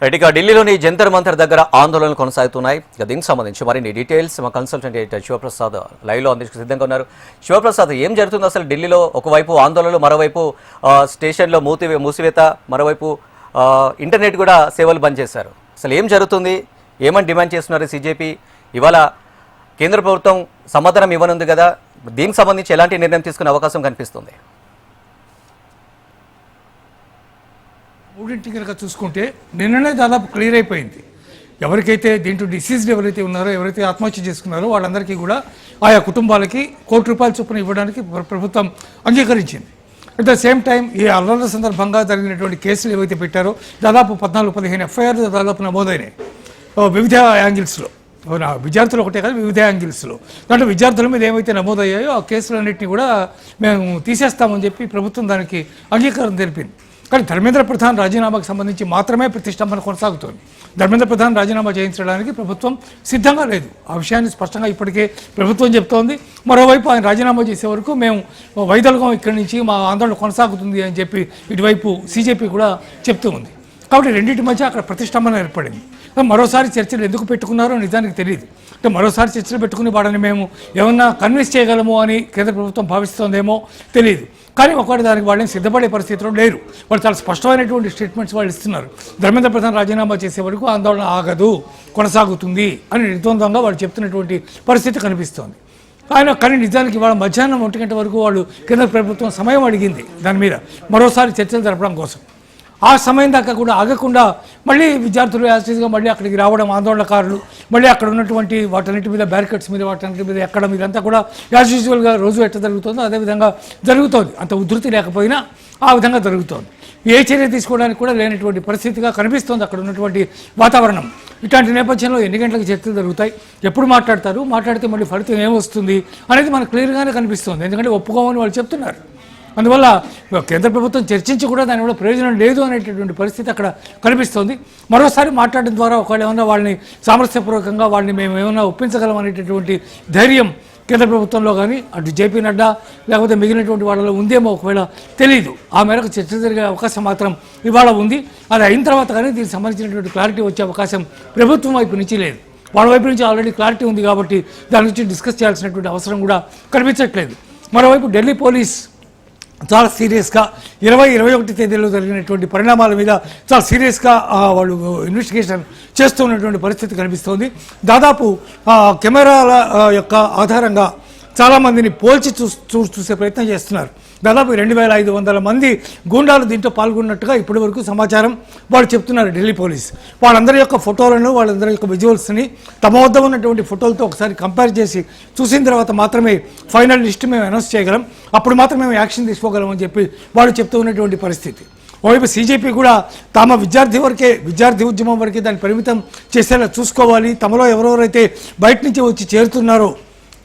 Right, ఇక ఢిల్లీలోని జంతర్ మంతర్ దగ్గర ఆందోళనలు కొనసాగుతున్నాయి. ఇక దీనికి సంబంధించి మరిన్ని డీటెయిల్స్ మా కన్సల్టెంట్ ఎడిటర్ శివప్రసాద్ లైవ్లో అందించడానికి సిద్ధంగా ఉన్నారు. శివప్రసాద్, ఏం జరుగుతుంది అసలు ఢిల్లీలో? ఒకవైపు ఆందోళనలు, మరోవైపు స్టేషన్లో మూసివేత, మరోవైపు ఇంటర్నెట్ కూడా సేవలు బంద్ చేశారు. అసలు ఏం జరుగుతుంది? ఏమని డిమాండ్ చేస్తున్నారు సీజేపీ? ఇవాళ కేంద్ర ప్రభుత్వం సమాధానం ఇవ్వనుంది కదా, దీనికి సంబంధించి ఎలాంటి నిర్ణయం తీసుకునే అవకాశం కనిపిస్తుంది? మూడింటి కనుక చూసుకుంటే నిన్ననే దాదాపు క్లియర్ అయిపోయింది. ఎవరికైతే దీంట్లో డిసీజ్డ్ ఎవరైతే ఉన్నారో, ఎవరైతే ఆత్మహత్య చేసుకున్నారో వాళ్ళందరికీ కూడా ఆయా కుటుంబాలకి ₹1,00,00,000 చొప్పున ఇవ్వడానికి ప్రభుత్వం అంగీకరించింది. అట్ ద సేమ్ టైం ఈ అల్లర్ల సందర్భంగా జరిగినటువంటి కేసులు ఏవైతే పెట్టారో దాదాపు 14-15 ఎఫ్ఐఆర్లు దాదాపు నమోదైనాయి వివిధ యాంగిల్స్లో. విద్యార్థులు ఒకటే కాదు, వివిధ యాంగిల్స్లో. దాంట్లో విద్యార్థుల మీద ఏవైతే నమోదయ్యాయో ఆ కేసులన్నింటినీ కూడా మేము తీసేస్తామని చెప్పి ప్రభుత్వం దానికి అంగీకారం తెలిపింది. కానీ ధర్మేంద్ర ప్రధాన్ రాజీనామాకు సంబంధించి మాత్రమే ప్రతిష్టంభన కొనసాగుతోంది. ధర్మేంద్ర ప్రధాన్ రాజీనామా చేయించడానికి ప్రభుత్వం సిద్ధంగా లేదు. ఆ విషయాన్ని స్పష్టంగా ఇప్పటికే ప్రభుత్వం చెప్తోంది. మరోవైపు ఆయన రాజీనామా చేసే వరకు మేము వైదొలగం ఇక్కడి నుంచి మా ఆందోళన కొనసాగుతుంది అని చెప్పి ఇటువైపు సీజేపీ కూడా చెప్తూ ఉంది. కాబట్టి రెండింటి మధ్య అక్కడ ప్రతిష్టంభన ఏర్పడింది. మరోసారి చర్చలు ఎందుకు పెట్టుకున్నారో నిజానికి తెలియదు. అంటే మరోసారి చర్చలు పెట్టుకుని వాడని మేము ఏమన్నా కన్విన్స్ చేయగలము అని కేంద్ర ప్రభుత్వం భావిస్తోందేమో తెలియదు. కానీ ఒకటి దానికి వాళ్ళని సిద్ధపడే పరిస్థితిలో లేరు. వాళ్ళు చాలా స్పష్టమైనటువంటి స్టేట్మెంట్స్ వాళ్ళు ఇస్తున్నారు. ధర్మేంద్ర ప్రధాన్ రాజీనామా చేసే వరకు ఆందోళన ఆగదు, కొనసాగుతుంది అని నిర్ద్వందంగా వాళ్ళు చెప్తున్నటువంటి పరిస్థితి కనిపిస్తోంది. కానీ నిజానికి వాళ్ళ మధ్యాహ్నం 1 గంట వరకు వాళ్ళు కేంద్ర ప్రభుత్వం సమయం అడిగింది దాని మీద మరోసారి చర్చలు జరపడం కోసం. ఆ సమయం దాకా కూడా ఆగకుండా మళ్ళీ విద్యార్థులు యాసిడ్గా మళ్ళీ అక్కడికి రావడం, ఆందోళనకారులు మళ్ళీ అక్కడ ఉన్నటువంటి వాటన్నిటి మీద బ్యారికేడ్స్ మీద వాటన్నిటి మీద ఎక్కడం, ఇదంతా కూడా యాజ్ యూజువల్గా రోజు ఎట్లా జరుగుతుందో అదేవిధంగా జరుగుతోంది. అంత ఉధృతి లేకపోయినా ఆ విధంగా జరుగుతోంది. ఏ చర్య తీసుకోవడానికి కూడా లేనటువంటి పరిస్థితిగా కనిపిస్తోంది అక్కడ ఉన్నటువంటి వాతావరణం. ఇట్లాంటి నేపథ్యంలో ఎన్ని గంటలకు చర్చలు జరుగుతాయి, ఎప్పుడు మాట్లాడతారు, మాట్లాడితే మళ్ళీ ఫలితం ఏమొస్తుంది అనేది మనకు క్లియర్గానే కనిపిస్తుంది. ఎందుకంటే ఒప్పుకోమని వాళ్ళు చెప్తున్నారు. అందువల్ల కేంద్ర ప్రభుత్వం చర్చించి కూడా దానివల్ల ప్రయోజనం లేదు అనేటటువంటి పరిస్థితి అక్కడ కనిపిస్తోంది. మరోసారి మాట్లాడడం ద్వారా ఒకవేళ ఏమన్నా వాళ్ళని సామరస్యపూర్వకంగా వాళ్ళని మేము ఏమైనా ఒప్పించగలం అనేటటువంటి ధైర్యం కేంద్ర ప్రభుత్వంలో కానీ అటు జేపీ నడ్డా లేకపోతే మిగిలినటువంటి వాళ్ళలో ఉందేమో ఒకవేళ తెలియదు. ఆ మేరకు చర్చ జరిగే అవకాశం మాత్రం ఇవాళ ఉంది. అది అయిన తర్వాత కానీ దీనికి సంబంధించినటువంటి క్లారిటీ వచ్చే అవకాశం ప్రభుత్వం వైపు నుంచి లేదు. వాళ్ళ వైపు నుంచి ఆల్రెడీ క్లారిటీ ఉంది కాబట్టి దాని నుంచి డిస్కస్ చేయాల్సినటువంటి అవసరం కూడా కనిపించట్లేదు. మరోవైపు ఢిల్లీ పోలీస్ చాలా సీరియస్గా 20-21 తేదీలో జరిగినటువంటి పరిణామాల మీద చాలా సీరియస్గా వాళ్ళు ఇన్వెస్టిగేషన్ చేస్తున్నటువంటి పరిస్థితి కనిపిస్తోంది. దాదాపు కెమెరాల యొక్క ఆధారంగా చాలామందిని పోల్చి చూసే ప్రయత్నం చేస్తున్నారు. దాదాపు 2,500 మంది గూండాలు దీంట్లో పాల్గొన్నట్టుగా ఇప్పటి వరకు సమాచారం వాళ్ళు చెప్తున్నారు ఢిల్లీ పోలీస్. వాళ్ళందరి యొక్క ఫోటోలను, వాళ్ళందరి యొక్క విజువల్స్ని తమ వద్ద ఉన్నటువంటి ఫోటోలతో ఒకసారి కంపేర్ చేసి చూసిన తర్వాత మాత్రమే ఫైనల్ లిస్ట్ మేము అనౌన్స్ చేయగలం, అప్పుడు మాత్రం మేము యాక్షన్ తీసుకోగలం అని చెప్పి వాళ్ళు చెప్తూ ఉన్నటువంటి పరిస్థితి. ఓవైపు సీజేపీ కూడా తమ విద్యార్థి ఉద్యమం వరకే దాన్ని పరిమితం చేసేలా చూసుకోవాలి, తమలో ఎవరెవరైతే బయట నుంచి వచ్చి చేరుతున్నారో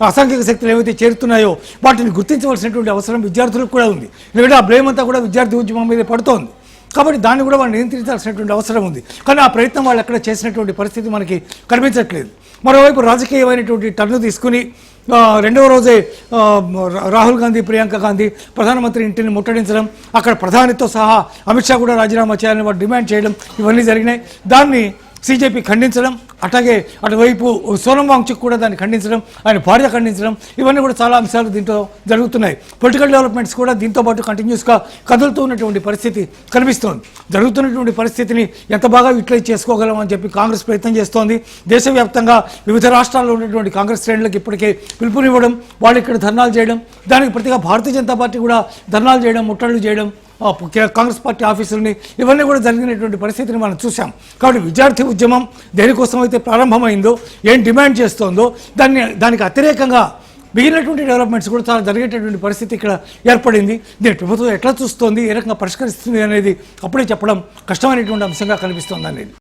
అసాంఘిక శక్తులు ఏవైతే చేరుతున్నాయో వాటిని గుర్తించవలసినటువంటి అవసరం విద్యార్థులకు కూడా ఉంది. ఎందుకంటే ఆ బ్లేమ్ అంతా కూడా విద్యార్థి ఉద్యమం మీద పడుతోంది కాబట్టి దాన్ని కూడా వాళ్ళు నియంత్రించాల్సినటువంటి అవసరం ఉంది. కానీ ఆ ప్రయత్నం వాళ్ళు ఎక్కడ చేసినటువంటి పరిస్థితి మనకి కనిపించట్లేదు. మరోవైపు రాజకీయమైనటువంటి టర్ను తీసుకుని రెండవ రోజే రాహుల్ గాంధీ, ప్రియాంక గాంధీ ప్రధానమంత్రి ఇంటిని ముట్టడించడం, అక్కడ ప్రధానితో సహా అమిత్ షా కూడా రాజీనామా చేయాలని వాళ్ళు డిమాండ్ చేయడం, ఇవన్నీ జరిగినాయి. దాన్ని సీజేపీ ఖండించడం, అట్లాగే అటువైపు సోనం వాంగ్చుక్ కూడా దాన్ని ఖండించడం, ఆయన భార్య ఖండించడం, ఇవన్నీ కూడా చాలా అంశాలు దీంట్లో జరుగుతున్నాయి. పొలిటికల్ డెవలప్మెంట్స్ కూడా దీంతో పాటు కంటిన్యూస్గా కదులుతూ ఉన్నటువంటి పరిస్థితి కనిపిస్తోంది. జరుగుతున్నటువంటి పరిస్థితిని ఎంత బాగా యూటిలైజ్ చేసుకోగలం అని చెప్పి కాంగ్రెస్ ప్రయత్నం చేస్తోంది. దేశవ్యాప్తంగా వివిధ రాష్ట్రాల్లో ఉన్నటువంటి కాంగ్రెస్ శ్రేణులకు ఇప్పటికే పిలుపునివ్వడం, వాళ్ళు ఇక్కడ ధర్నాలు చేయడం, దానికి ప్రతిగా భారతీయ జనతా పార్టీ కూడా ధర్నాలు చేయడం, ముట్టడులు చేయడం, కాంగ్రెస్ పార్టీ ఆఫీసులని, ఇవన్నీ కూడా జరిగినటువంటి పరిస్థితిని మనం చూసాం. కాబట్టి విద్యార్థి ఉద్యమం దేనికోసం అయితే ప్రారంభమైందో, ఏం డిమాండ్ చేస్తోందో దానికి వ్యతిరేకంగా మిగిలినటువంటి డెవలప్మెంట్స్ కూడా చాలా జరిగేటటువంటి పరిస్థితి ఇక్కడ ఏర్పడింది. దీని ప్రభుత్వం ఎట్లా చూస్తోంది, ఏ రకంగా పరిష్కరిస్తుంది అనేది అప్పుడే చెప్పడం కష్టమైనటువంటి అంశంగా కనిపిస్తోంది అనేది.